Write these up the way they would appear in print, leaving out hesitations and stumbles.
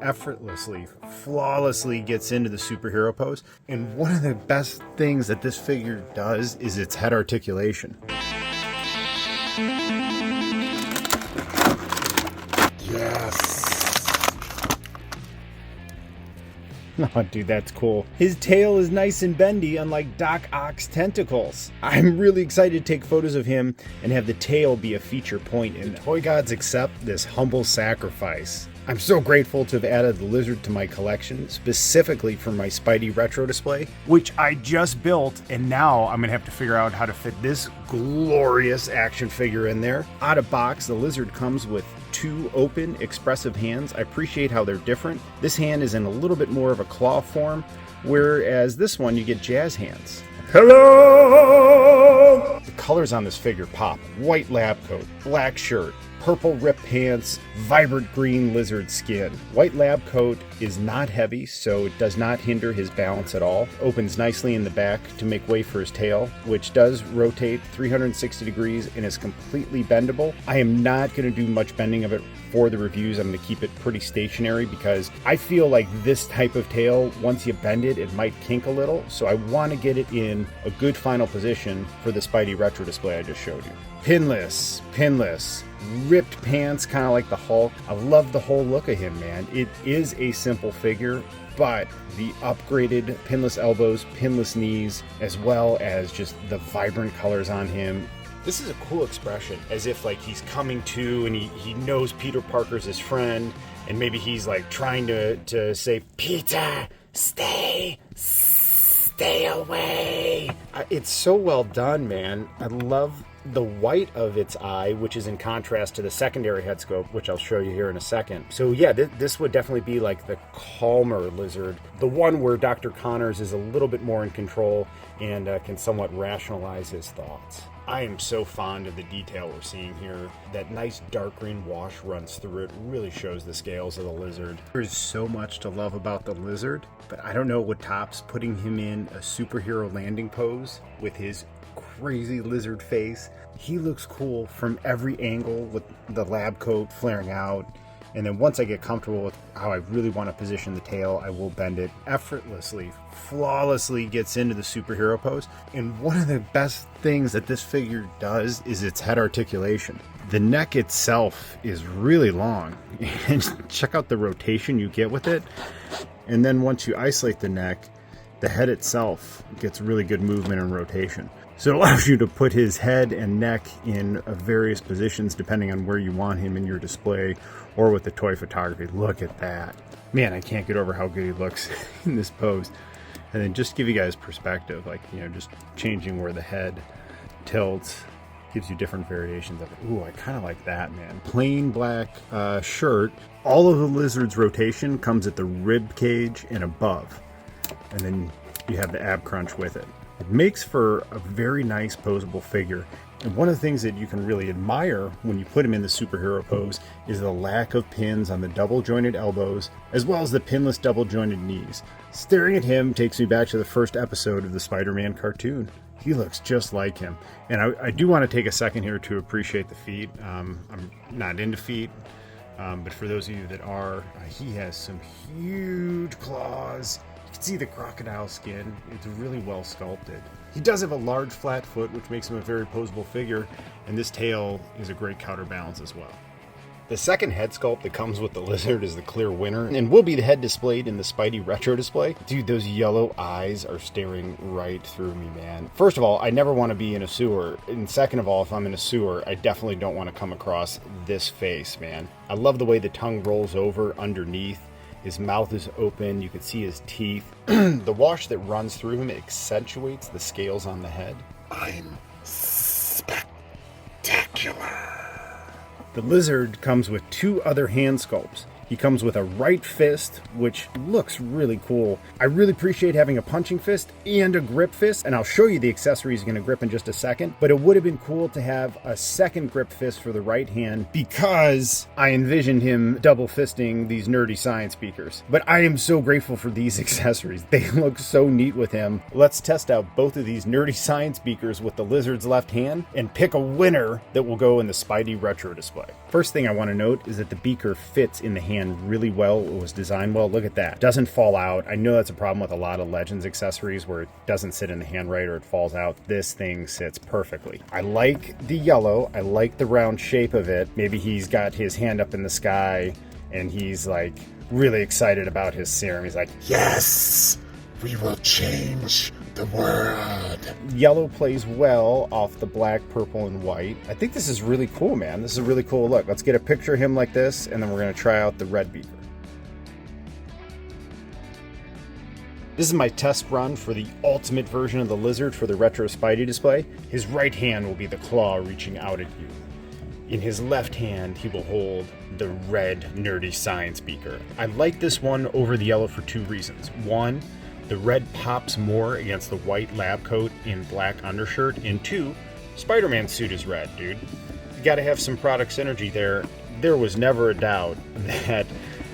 effortlessly, flawlessly gets into the superhero pose. And one of the best things that this figure does is its head articulation. Yes. Oh, dude, that's cool. His tail is nice and bendy, unlike Doc Ock's tentacles. I'm really excited to take photos of him and have the tail be a feature point in it. Toy gods accept this humble sacrifice. I'm so grateful to have added the lizard to my collection, specifically for my Spidey retro display, which I just built, and now I'm gonna have to figure out how to fit this glorious action figure in there. Out of box, the lizard comes with 2 open, expressive hands. I appreciate how they're different. This hand is in a little bit more of a claw form, whereas this one you get jazz hands. Hello! The colors on this figure pop. White lab coat, black shirt, purple ripped pants, vibrant green lizard skin. White lab coat is not heavy, so it does not hinder his balance at all. Opens nicely in the back to make way for his tail, which does rotate 360 degrees and is completely bendable. I am not going to do much bending of it for the reviews. I'm going to keep it pretty stationary because I feel like this type of tail, once you bend it, it might kink a little. So I want to get it in a good final position for the Spidey retro display I just showed you. Pinless, ripped pants, kind of like the Hulk. I love the whole look of him, man. It is a simple figure, but the upgraded pinless elbows, pinless knees, as well as just the vibrant colors on him. This is a cool expression, as if like he's coming to and he knows Peter Parker's his friend, and maybe he's like trying to say, Peter, stay away. It's so well done, man. I love the white of its eye, which is in contrast to the secondary head scope, which I'll show you here in a second. So yeah, this would definitely be like the calmer lizard, the one where Dr. Connors is a little bit more in control and can somewhat rationalize his thoughts. I am so fond of the detail we're seeing here. That nice dark green wash runs through it, really shows the scales of the lizard. There's so much to love about the lizard, but I don't know what tops putting him in a superhero landing pose with his crazy lizard face. He looks cool from every angle with the lab coat flaring out. And then once I get comfortable with how I really want to position the tail, I will bend it effortlessly, flawlessly gets into the superhero pose. And one of the best things that this figure does is its head articulation. The neck itself is really long, and check out the rotation you get with it. And then once you isolate the neck, the head itself gets really good movement and rotation. So it allows you to put his head and neck in various positions depending on where you want him in your display or with the toy photography. Look at that. Man, I can't get over how good he looks in this pose. And then just to give you guys perspective, like, you know, just changing where the head tilts gives you different variations of it. Ooh, I kind of like that, man. Plain black shirt. All of the lizard's rotation comes at the rib cage and above. And then you have the ab crunch with it. It makes for a very nice posable figure. And one of the things that you can really admire when you put him in the superhero pose is the lack of pins on the double jointed elbows, as well as the pinless double jointed knees. Staring at him takes me back to the first episode of the Spider-Man cartoon. He looks just like him. And I do want to take a second here to appreciate the feet. I'm not into feet. But for those of you that are, he has some huge claws. You can see the crocodile skin. It's really well sculpted. He does have a large flat foot, which makes him a very posable figure, and this tail is a great counterbalance as well. The second head sculpt that comes with the lizard is the clear winner, and will be the head displayed in the Spidey retro display. Dude, those yellow eyes are staring right through me, man. First of all, I never want to be in a sewer, and second of all, if I'm in a sewer, I definitely don't want to come across this face, man. I love the way the tongue rolls over underneath. His mouth is open, you can see his teeth. The wash that runs through him accentuates the scales on the head. I'm spectacular. The lizard comes with 2 other hand sculpts. He comes with a right fist, which looks really cool. I really appreciate having a punching fist and a grip fist, and I'll show you the accessories he's going to grip in just a second, but it would have been cool to have a second grip fist for the right hand because I envisioned him double fisting these nerdy science speakers. But I am so grateful for these accessories. They look so neat with him. Let's test out both of these nerdy science speakers with the lizard's left hand and pick a winner that will go in the Spidey retro display. First thing I want to note is that the beaker fits in the hand hand really well. It was designed well. Look at that. Doesn't fall out. I know that's a problem with a lot of Legends accessories where it doesn't sit in the hand right or it falls out. This thing sits perfectly. I like the yellow. I like the round shape of it. Maybe he's got his hand up in the sky and he's like really excited about his serum. He's like, yes, we will change the world. Yellow plays well off the black, purple, and white. I think this is really cool, man. This is a really cool look. Let's get a picture of him like this, and then we're going to try out the red beaker. This is my test run for the ultimate version of the lizard for the retro Spidey display. His right hand will be the claw reaching out at you. In his left hand, he will hold the red Nerdy science beaker. I like this one over the yellow for two reasons. One, the red pops more against the white lab coat and black undershirt. And two, Spider-Man's suit is red, dude. You gotta have some product synergy there. There was never a doubt that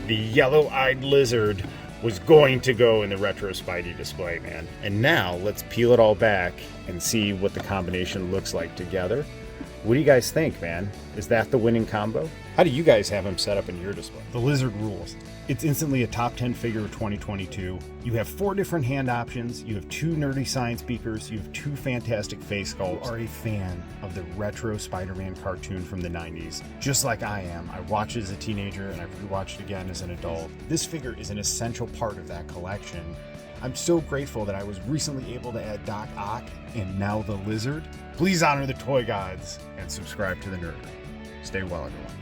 the yellow-eyed lizard was going to go in the retro Spidey display, man. And now let's peel it all back and see what the combination looks like together. What do you guys think, man? Is that the winning combo? How do you guys have him set up in your display? The lizard rules. It's instantly a top 10 figure of 2022. You have 4 different hand options. You have 2 nerdy science beakers. You have 2 fantastic face sculpts. You are a fan of the retro Spider-Man cartoon from the 90s. Just like I am. I watched it as a teenager and I rewatched it again as an adult. This figure is an essential part of that collection. I'm so grateful that I was recently able to add Doc Ock and now the Lizard. Please honor the toy gods and subscribe to the Nerdery. Stay well, everyone.